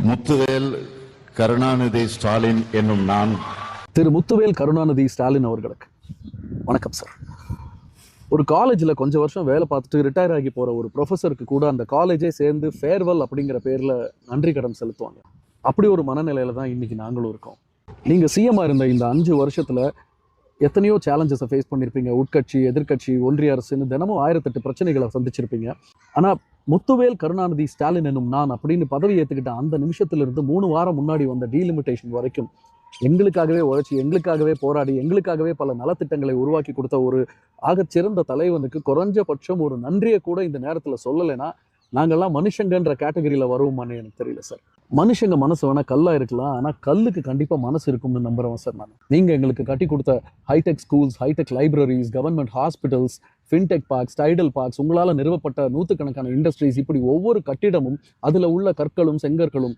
முத்துவேல் கருணாநிதி ஸ்டாலின் என்னும் நான். திரு முத்துவேல் கருணாநிதி ஸ்டாலின் அவர்களுக்கு வணக்கம் சார். ஒரு காலேஜில் கொஞ்சம் வருஷம் வேலை பார்த்துட்டு ரிட்டையர் ஆகி போகிற ஒரு ப்ரொஃபஸருக்கு கூட அந்த காலேஜே சேர்ந்து ஃபேர்வெல் அப்படிங்கிற பேரில் நன்றி கடன் செலுத்துவாங்க. அப்படி ஒரு மனநிலையில் தான் இன்றைக்கி நாங்களும் இருக்கோம். நீங்கள் சிஎம்மாக இருந்த இந்த 5 வருஷத்தில் எத்தனையோ சேலஞ்சஸை ஃபேஸ் பண்ணியிருப்பீங்க. உட்கட்சி, எதிர்கட்சி, ஒன்றிய அரசுன்னு தினமும் 1008 பிரச்சனைகளை சந்திச்சிருப்பீங்க. ஆனால் முத்துவேல் கருணாநிதி ஸ்டாலின் என்னும் நான் அப்படின்னு பதவி ஏற்றுக்கிட்ட அந்த நிமிஷத்திலிருந்து 3 வாரம் முன்னாடி வந்த டீலிமிட்டேஷன் வரைக்கும் எங்களுக்காகவே உழைச்சி, எங்களுக்காகவே போராடி, எங்களுக்காகவே பல நலத்திட்டங்களை உருவாக்கி கொடுத்த ஒரு ஆகச்சிறந்த தலைவனுக்கு குறைஞ்சபட்சம் ஒரு நன்றியை கூட இந்த நேரத்தில் சொல்லலைன்னா நாங்கள்லாம் மனுஷங்கன்ற கேட்டகரியில் வருவோமான்னு எனக்கு தெரியல சார். மனுஷங்க மனசு வேணால் கல்லாக இருக்கலாம், ஆனால் கல்லுக்கு கண்டிப்பாக மனசு இருக்கும்னு நம்புறேன் சார் நான். நீங்கள் எங்களுக்கு கட்டி கொடுத்த hitech schools, hitech libraries, government hospitals, fintech parks, Tidel parks, உங்களால் நிறுவப்பட்ட 100கணக்கான இண்டஸ்ட்ரீஸ், இப்படி ஒவ்வொரு கட்டிடமும் அதில் உள்ள கற்களும் செங்கற்களும்